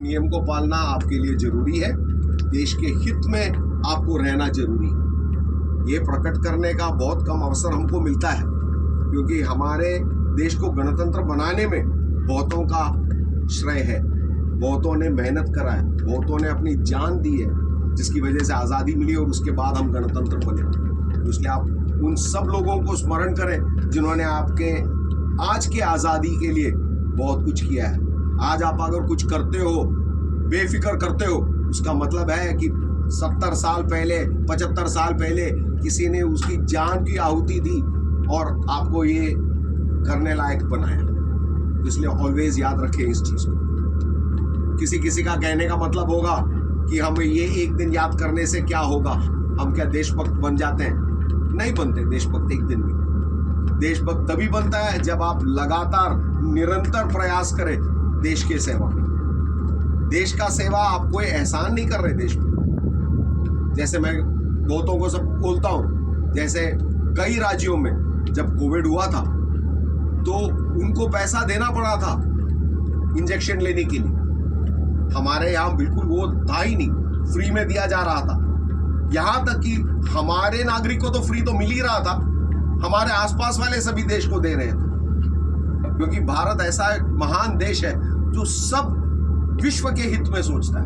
नियम को पालना आपके लिए जरूरी है। देश के हित में आपको रहना जरूरी है। ये प्रकट करने का बहुत कम अवसर हमको मिलता है, क्योंकि हमारे देश को गणतंत्र बनाने में बहुतों का श्रेय है। बहुतों ने मेहनत करा है, बहुतों ने अपनी जान दी है, जिसकी वजह से आज़ादी मिली और उसके बाद हम गणतंत्र बने। इसलिए आप उन सब लोगों को स्मरण करें जिन्होंने आपके आज के आज़ादी के लिए बहुत कुछ किया है। आज आप अगर कुछ करते हो, बेफिक्र करते हो, उसका मतलब है कि 70 साल पहले, 75 साल पहले किसी ने उसकी जान की आहुति दी और आपको ये करने लायक बनाया। इसलिए ऑलवेज याद रखें इस चीज़ को। किसी किसी का कहने का मतलब होगा कि हमें ये एक दिन याद करने से क्या होगा, हम क्या देशभक्त बन जाते हैं? नहीं बनते देशभक्त एक दिन में। देशभक्त तभी बनता है जब आप लगातार निरंतर प्रयास करें देश के सेवा में। देश का सेवा आप कोई एहसान नहीं कर रहे देश में। जैसे मैं बहुतों को सब बोलता हूँ, जैसे कई राज्यों में जब कोविड हुआ था तो उनको पैसा देना पड़ा था इंजेक्शन लेने के लिए। हमारे यहाँ बिल्कुल वो था ही नहीं, फ्री में दिया जा रहा था। यहाँ तक कि हमारे नागरिक को तो फ्री तो मिल ही रहा था, हमारे आसपास वाले सभी देश को दे रहे थे, क्योंकि भारत ऐसा एक महान देश है जो सब विश्व के हित में सोचता है।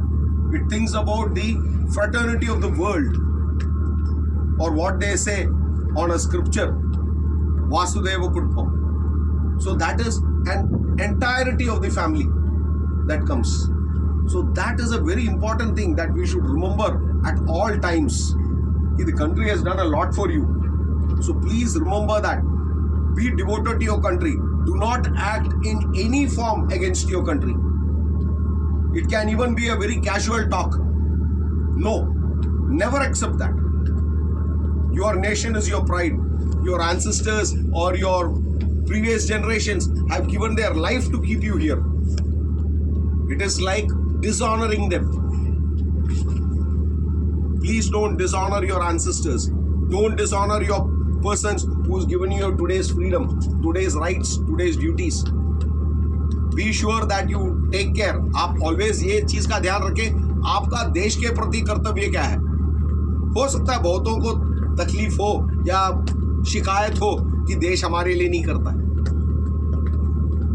It thinks about the fraternity of the world, और what they say on a scripture, Vasudeva Kutumbakam. So that is an entirety of the family that comes. So that is a very important thing that we should remember at all times. The country has done a lot for you. So please remember that. Be devoted to your country. Do not act in any form against your country. It can even be a very casual talk. No, never accept that. Your nation is your pride. Your ancestors or your previous generations have given their life to keep you here. It is like dishonoring them. Please don't dishonor your ancestors. Don't dishonor your persons who's given you today's freedom, today's rights, today's duties. Be sure that you take care. आप always ये चीज का ध्यान रखें, आपका देश के प्रति कर्तव्य क्या है। हो सकता है बहुतों को तकलीफ हो या शिकायत हो कि देश हमारे लिए नहीं करता है।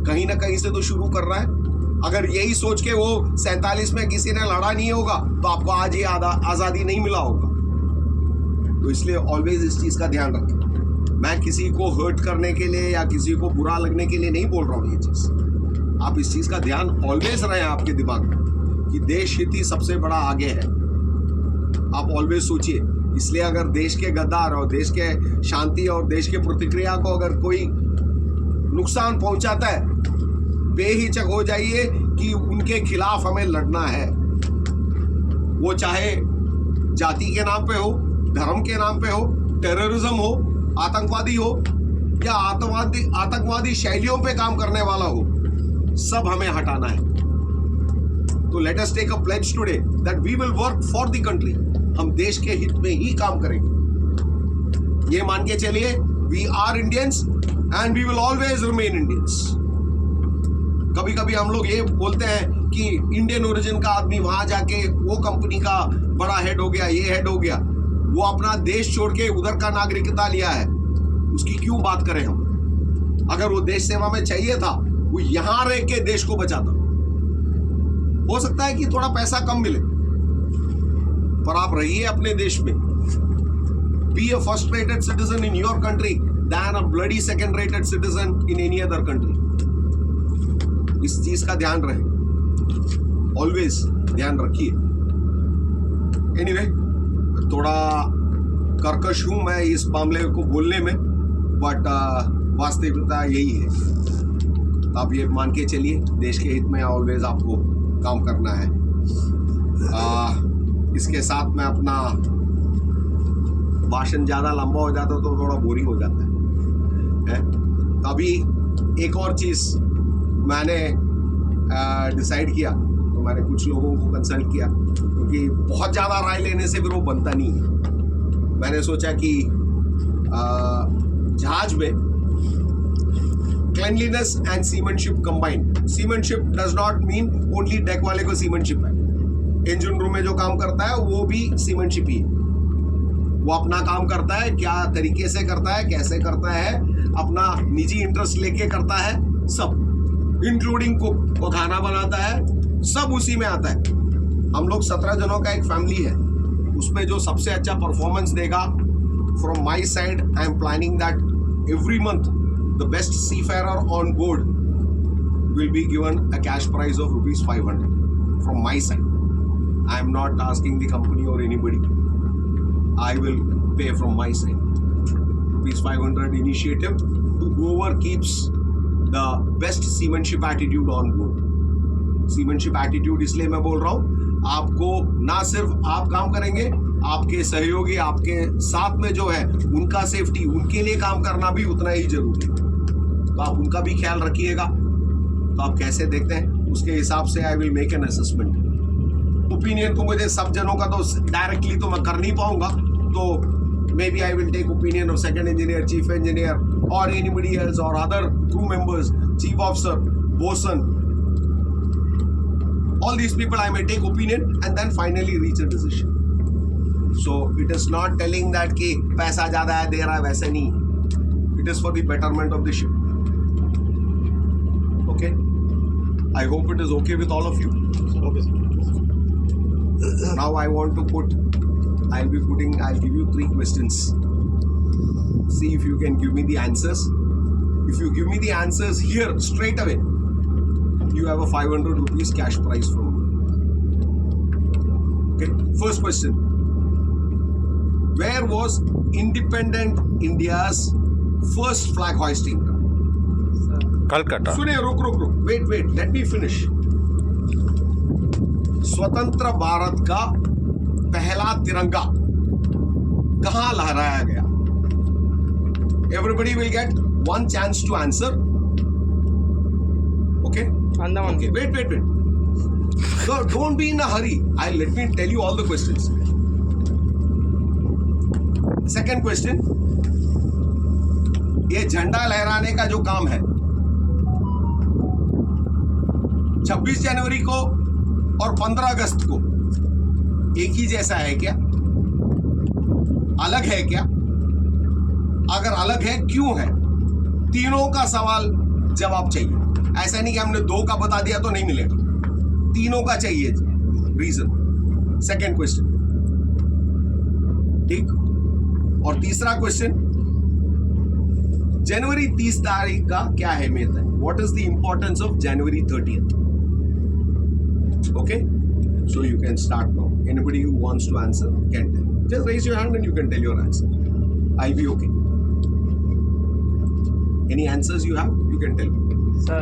कहीं ना कहीं से तो शुरू कर रहा है। अगर यही सोच के वो 47 में किसी ने लड़ा नहीं होगा तो आपको आज ये आज़ादी नहीं मिला होगा। तो इसलिए ऑलवेज इस चीज़ का ध्यान रखें। मैं किसी को हर्ट करने के लिए या किसी को बुरा लगने के लिए नहीं बोल रहा हूँ ये चीज़। आप इस चीज़ का ध्यान ऑलवेज रहे आपके दिमाग में कि देश हित ही सबसे बड़ा आगे है। आप ऑलवेज सोचिए। इसलिए अगर देश के गद्दार और देश के शांति और देश के प्रतिक्रिया को अगर कोई नुकसान पहुंचाता है, बेहिचक हो जाइए कि उनके खिलाफ हमें लड़ना है। वो चाहे जाति के नाम पे हो, धर्म के नाम पे हो, टेररिज्म हो, आतंकवादी हो या आतंकवादी शैलियों पे काम करने वाला हो, सब हमें हटाना है। तो let us take a pledge today that we will work for the country. हम देश के हित में ही काम करेंगे। ये मान के चलिए, we are Indians and we will always remain Indians. कभी कभी हम लोग ये बोलते हैं कि इंडियन ओरिजिन का आदमी वहां जाके वो कंपनी का बड़ा हेड हो गया, ये हेड हो गया, वो अपना देश छोड़ के उधर का नागरिकता लिया है, उसकी क्यों बात करें हम? अगर वो देश सेवा में चाहिए था, वो यहां रह के देश को बचाता। हो सकता है कि थोड़ा पैसा कम मिले, पर आप रहिए अपने देश में। Be a first rated citizen in your country then a bloody second rated citizen in any other country. इस चीज का ध्यान रहे, ऑलवेज ध्यान रखिए। एनीवे, थोड़ा कर्कश हूं मैं इस मामले को बोलने में, बट वास्तविकता यही है। आप ये मान के चलिए, देश के हित में ऑलवेज आपको काम करना है। इसके साथ में अपना भाषण ज़्यादा लंबा हो जाता तो थोड़ा बोरिंग हो जाता है। अभी एक और चीज़ मैंने डिसाइड किया, तो मैंने कुछ लोगों को कंसल्ट किया, क्योंकि बहुत ज़्यादा राय लेने से फिर वो बनता नहीं है। मैंने सोचा कि जहाज में cleanliness and seamanship combined. Seamanship does not mean only deck वाले को seamanship है. Engine room में जो काम करता है वो भी seamanship ही है. वो अपना काम करता है, क्या तरीके से करता है, कैसे करता है, अपना निजी इंटरेस्ट लेके करता है, सब इंक्लूडिंग कुक, वो खाना बनाता है, सब उसी में आता है. हम लोग 17 जनों का एक फैमिली है, उसमें जो सबसे अच्छा परफॉर्मेंस देगा, from my side I am planning that every month the best seafarer on board will be given a cash prize of ₹500 from my side. I am not asking the company और anybody. I will pay from my side. ₹500 initiative to whoever keeps the best seamanship attitude on board. Seamanship attitude इसलिए मैं बोल रहा हूँ, आपको ना सिर्फ आप काम करेंगे, आपके सहयोगी आपके साथ में जो है उनका सेफ्टी, उनके लिए काम करना भी उतना ही जरूरी है. तो आप उनका भी ख्याल रखिएगा. तो आप कैसे देखते हैं उसके हिसाब से I will make an assessment. Opinion तो मुझे सब जनों का तो डायरेक्टली तो मैं कर नहीं पाऊंगा, तो maybe I will take opinion of second engineer, chief engineer और एनीबडी एल्स और other crew members, chief officer, bosun, all these people I may take opinion and then finally reach a decision. So it is not telling that कि पैसा ज़्यादा है दे रहा है, वैसे नहीं. It is for the betterment of the ship. Okay? I hope it is okay with all of you. Okay, sir. Now I'll give you 3 questions. See if you can give me the answers. If you give me the answers here straight away, you have a ₹500 cash prize from me. Okay, first question. Where was independent India's first flag hoisting? Calcutta. सुनिए, रुक. Wait. Let me finish. स्वतंत्र भारत का पहला तिरंगा कहां लहराया गया? Everybody will get one chance to answer. Okay? Andaman. Okay. Wait. So don't be in a hurry. Let me tell you all the questions. Second question. ये झंडा लहराने का जो काम है 26 जनवरी को और 15 अगस्त को एक ही जैसा है क्या? अलग है क्या? अगर अलग है, क्यों है? तीनों का सवाल जवाब चाहिए. ऐसा नहीं कि हमने 2 का बता दिया तो नहीं मिलेगा. तीनों का चाहिए रीजन. Second question. ठीक. और तीसरा क्वेश्चन, जनवरी 30 तारीख का क्या अहमियत है? What is the importance of January 30th? Okay, so you can start now. Anybody who wants to answer can tell. Just raise your hand and you can tell your answer. I'll be okay. Any answers you have, you can tell me. Sir,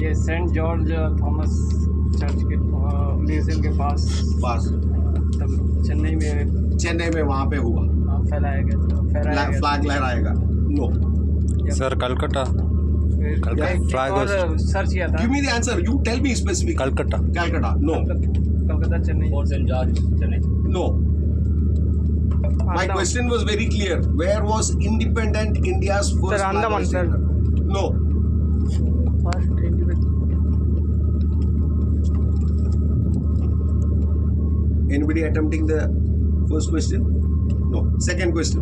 ये Saint George Thomas church के museum के पास चेन्नई में वहां पे हुआ. फैलाया गया. फ्लैग लहराएगा? No. Sir Calcutta. Flag search किया था. Give me the answer. You tell me specific. Calcutta. No. Calcutta Chennai. Port St. George, Chennai. No. My question was very clear. Where was independent India's first Sir, Andaman, flag sir. hoisting? No. First independent. Anybody attempting the first question? No. Second question.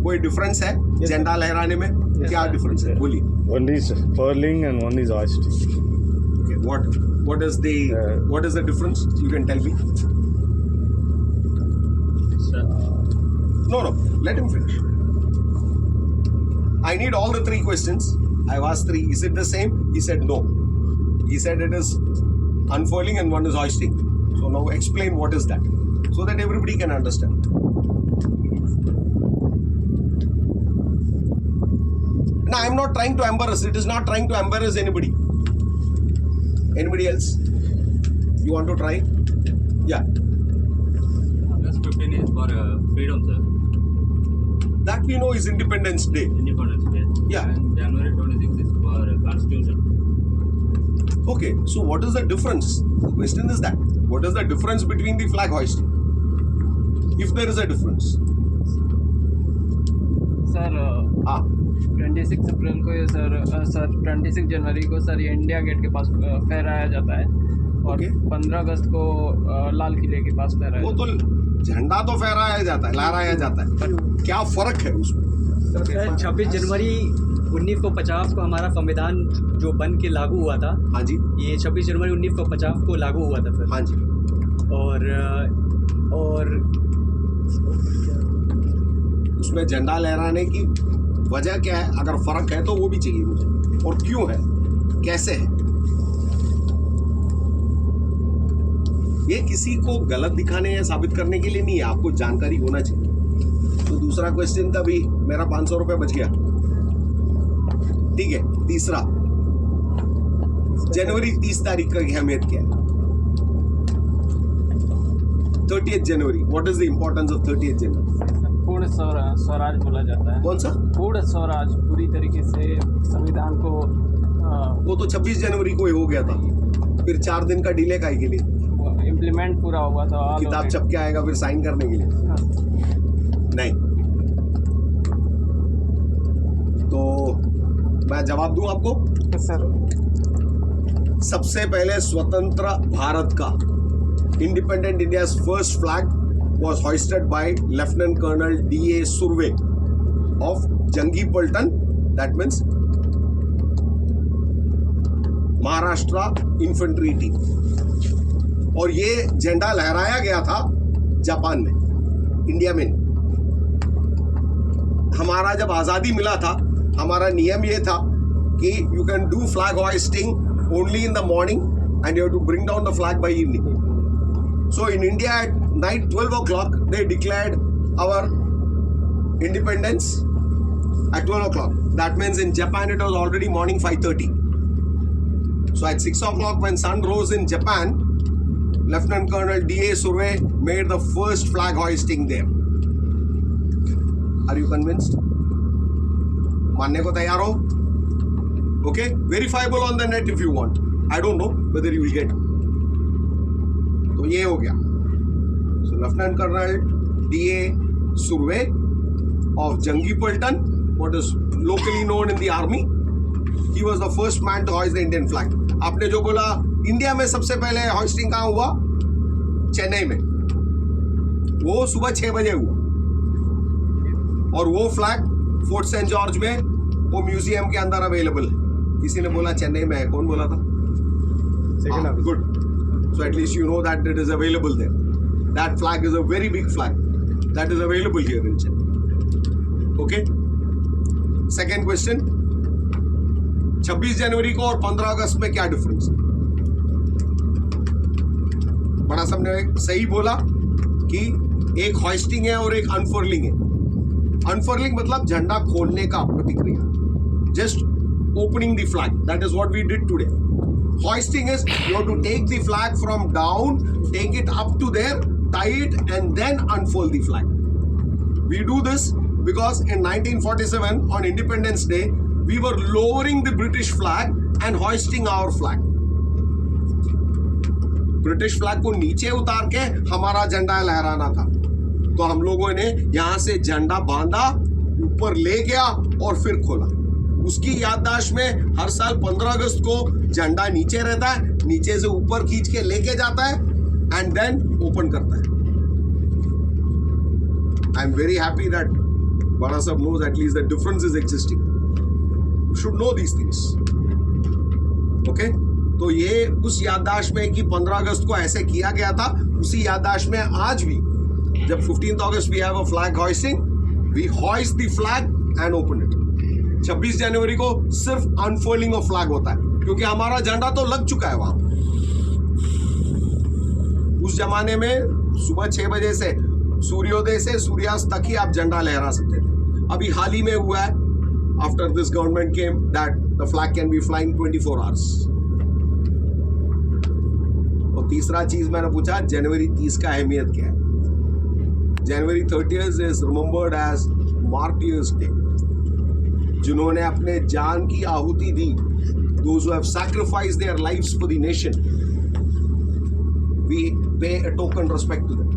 कोई difference है झंडा लहराने में? क्या difference है? बोलिए. One is furling and one is hoisting. Okay. What is the difference? You can tell me. Sir, No. Let him finish. I need all the 3 questions. I've asked 3. Is it the same? He said no. He said it is unfurling and one is hoisting. So now explain what is that, so that everybody can understand. Now I'm not trying to embarrass. It is not trying to embarrass anybody. Anybody else? You want to try? Yeah. August 15 is for freedom, sir. That we know is Independence Day. Independence Day. Yeah. And January 26 is for Constitution. Okay. So what is the difference? The question is that. What is the difference between the flag hoisting? If there is a difference. Sir, 26 अप्रैल को ये sir 26 जनवरी को sir ये India gate के पास फहराया जाता है और Okay. 15 अगस्त को लाल किले के पास फहराया वो तो झंडा तो फहराया जाता है, लहराया जाता है, क्या फर्क है उसमें? 26 जनवरी 1950 को हमारा संविधान जो बन के लागू हुआ था, हाँ जी, ये 26 जनवरी 1950 को लागू हुआ था सर। हाँ जी। और उसमें झंडा लहराने की वजह क्या है? अगर फर्क है तो वो भी चाहिए मुझे, और क्यों है, कैसे है? ये किसी को गलत दिखाने या साबित करने के लिए नहीं है, आपको जानकारी होना चाहिए। तो दूसरा क्वेश्चन था भी, मेरा 500 रुपये बच गया, ठीक है। तीसरा, जनवरी 30 तारीख का अहमियत क्या है? 30th January, what is the importance of 30th जनवरी? पूर्ण स्वराज बोला जाता है। कौन सा? पूर्ण स्वराज, पूरी तरीके से संविधान को वो तो 26 जनवरी को ही हो गया था, फिर 4 दिन का डिले काहे के लिए? इम्प्लीमेंट पूरा हुआ था। किताब छप के आएगा फिर साइन करने के लिए? नहीं। तो मैं जवाब दूं आपको? सर सबसे पहले स्वतंत्र भारत का independent India's first flag was hoisted by Lieutenant Colonel D.A. Surve of जंगी पलटन, that means Maharashtra infantry team, और ये झंडा लहराया गया था जापान में, इंडिया में नहीं। हमारा जब आजादी मिला था, हमारा नियम ये था कि you can do flag hoisting only in the morning and you have to bring down the flag by evening. So in India at night 12 o'clock they declared our independence at 12 o'clock. That means in Japan it was already morning 5:30. So at 6 o'clock when sun rose in Japan, Lieutenant Colonel D.A. Surve made the first flag hoisting there. Are you convinced? मानने को तैयार हो? Okay, verifiable on the net if you want. I don't know whether you will get. तो ये हो गया. So Lieutenant Colonel D.A. Surve of जंगी पलटन, what is locally known in the army, he was the first man to hoist the Indian flag. आपने जो बोला India में सबसे पहले होइस्टिंग कहाँ हुआ? चेन्नई में. वो सुबह 6 बजे हुआ, और वो फ्लैग फोर्ट सेंट जॉर्ज में वो म्यूजियम के अंदर अवेलेबल है. किसी ने बोला चेन्नई में है, कौन बोला था? Good. So at least you know that it is available there. That flag is a very big flag that is available here in Chennai. Okay. Second question. 26 जनवरी को और 15 अगस्त में क्या डिफरेंस है? बड़ा साहब ने सही बोला कि एक होइस्टिंग है और एक अनफर्लिंग है. अनफर्लिंग मतलब झंडा खोलने का प्रतिक्रिया, just opening the flag. That is what we did today. Hoisting is you have to take the flag from down, take it up to there, tie it, and then unfold the flag. We do this because in 1947 on Independence Day we were lowering the British flag and hoisting our flag. British flag को नीचे उतार के हमारा झंडा लहराना था. तो हम लोगों ने यहाँ से झंडा बांधा, ऊपर ले गया और फिर खोला. उसकी याददाश्त में हर साल 15 अगस्त को झंडा नीचे रहता है, नीचे से ऊपर खींच के लेके जाता है एंड देन ओपन करता है. I am very happy that बड़ा साहब knows at least the difference is existing. You should know these things. Okay. तो ये उस याददाश्त में कि 15 अगस्त को ऐसे किया गया था, उसी याददाश्त में आज भी जब 15th अगस्त we have a flag hoisting, we hoist the flag and open it. 26 जनवरी को सिर्फ अनफोल्डिंग ऑफ फ्लैग होता है, क्योंकि हमारा झंडा तो लग चुका है वहां. उस जमाने में सुबह 6 बजे से सूर्योदय से सूर्यास्त तक ही आप झंडा लहरा सकते थे. अभी हाल ही में हुआ है, after this government came, that the flag can be flying 24 hours. और तीसरा चीज मैंने पूछा, जनवरी 30 का अहमियत क्या है? January 30 is remembered as martyrs day. जिन्होंने अपने जान की आहुति दी, those who have sacrificed their lives for the nation, we pay a token respect to them.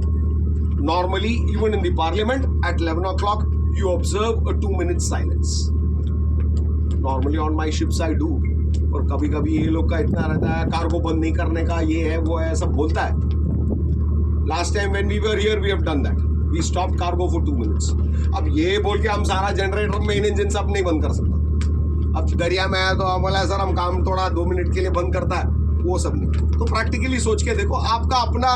Normally, even in the parliament, at 11 o'clock, you observe a 2-minute silence. Normally on my ships I do. और कभी कभी ये लोग का इतना रहता है cargo बंद नहीं करने का, ये है वो है, सब बोलता है. Last time when we were here we have done that. We stop cargo for 2 minutes. अब ये बोल के हम सारा जनरेटर मेन इंजन सब नहीं बंद कर सकता. अब दरिया में आया तो हम बोला सर हम काम थोड़ा 2 मिनट के लिए बंद करता है, वो सब नहीं. तो प्रैक्टिकली सोच के देखो, आपका अपना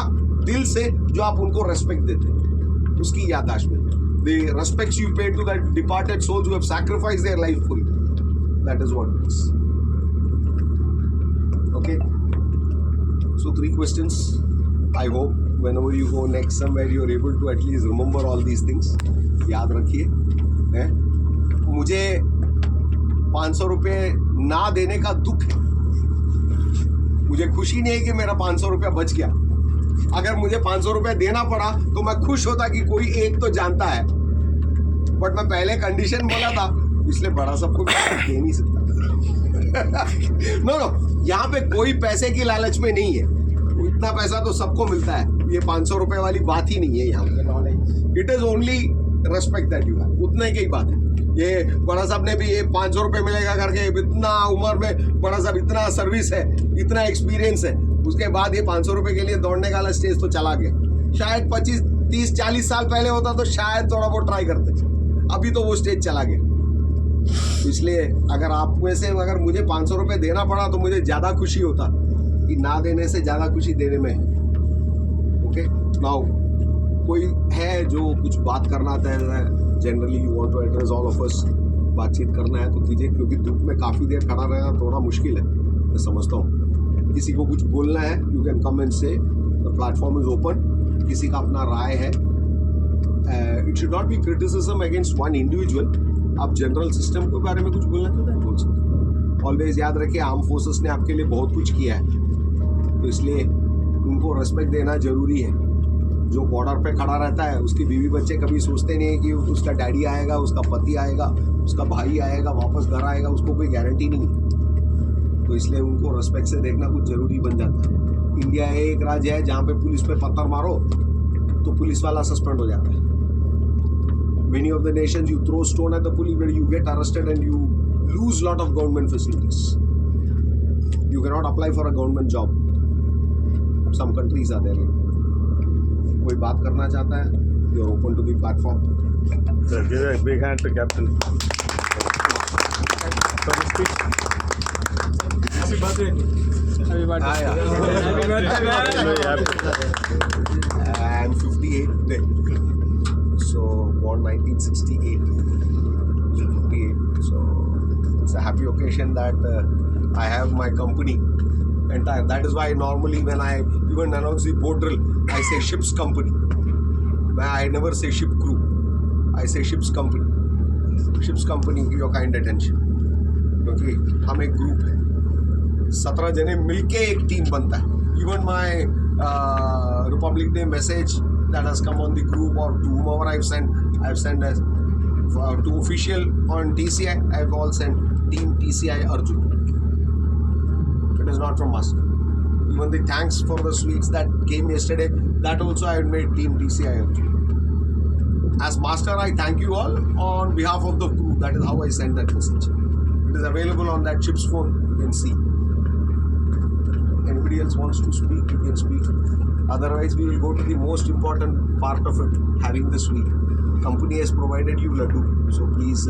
दिल से जो आप उनको रेस्पेक्ट देते हैं उसकी याददाश्त में. The respects you pay to that departed souls who have sacrificed their life for you. That is what it is. Okay. So 3 questions. I hope whenever you go next somewhere you are able to at least remember all these things. याद रखिए. मुझे 500 रुपये ना देने का दुख है. मुझे खुशी नहीं है कि मेरा 500 रुपया बच गया. अगर मुझे 500 रुपया देना पड़ा तो मैं खुश होता कि कोई एक तो जानता है. बट मैं पहले कंडीशन बोला था, इसलिए बड़ा सबको दे नहीं सकता. नो, यहाँ पे कोई पैसे की लालच में नहीं है. इतना पैसा तो सबको मिलता है. ये 500 रुपए वाली बात ही नहीं है यहाँ पे. It is only respect that you have. उतने की बात है. ये बड़ा साहब ने भी ये 500 रुपये मिलेगा करके, इतना उम्र में बड़ा साहब इतना सर्विस है, इतना एक्सपीरियंस है, उसके बाद ये 500 रुपये के लिए दौड़ने का स्टेज तो चला गया. शायद 25, 30, 40 साल पहले होता तो शायद थोड़ा बहुत ट्राई करते. अभी तो वो स्टेज चला गया. इसलिए अगर आप में से अगर मुझे 500 रुपये देना पड़ा तो मुझे ज़्यादा खुशी होता कि ना देने से ज़्यादा खुशी देने में है. ओके. नाउ कोई है जो कुछ बात करना चाहता है, generally you want to address all of us, बातचीत करना है तो कीजिए, क्योंकि धूप में काफ़ी देर खड़ा रहना थोड़ा मुश्किल है, मैं समझता हूँ. किसी को कुछ बोलना है, यू कैन कम एंड से. The platform is open. किसी का अपना राय है. It should not be criticism against one individual. आप जनरल सिस्टम के बारे में कुछ बोलना चाहते हैं, बोल सकते. ऑलवेज याद रखिए, आर्म फोर्सेस ने आपके लिए बहुत कुछ किया है, तो इसलिए उनको रेस्पेक्ट देना जरूरी है. जो बॉर्डर पे खड़ा रहता है, उसकी बीवी बच्चे कभी सोचते नहीं है कि उसका डैडी आएगा, उसका पति आएगा, उसका भाई आएगा, वापस घर आएगा, उसको कोई गारंटी नहीं है. तो इसलिए उनको रेस्पेक्ट से देखना कुछ ज़रूरी बन जाता है. इंडिया एक राज्य है जहाँ पे पुलिस पे पत्थर मारो तो पुलिस वाला सस्पेंड हो जाता है. Many of the nations you throw stone at the police where you get arrested and you lose lot of government facilities. You cannot apply for a government job. Some countries are there. कोई बात करना चाहता है, you are open to the platform. So give a big hand to Captain. For the speech. Happy birthday. Happy birthday. Happy birthday. I'm 58 today. So born 1968. 58. So it's a happy occasion that I have my company. Entire. That is why normally when I even announce the boat drill, I say ship's company. I never say ship crew. I say ship's company. Ship's company, your kind attention. क्योंकि हम एक group है. 17 जने मिलके एक team बनता है. Even my Republic Day message that has come on the group or to whomever I've sent as to official on TCI. I've all sent Team TCI Arjun. It is not from us. Even the thanks for the sweets that came yesterday, that also I had made Team TCI Arjun. As master, I thank you all on behalf of the crew. That is how I sent that message. It is available on that ship's phone. You can see. Anybody else wants to speak, you can speak. Otherwise, we will go to the most important part of it, having the sweet. Company has provided you laddu, so please.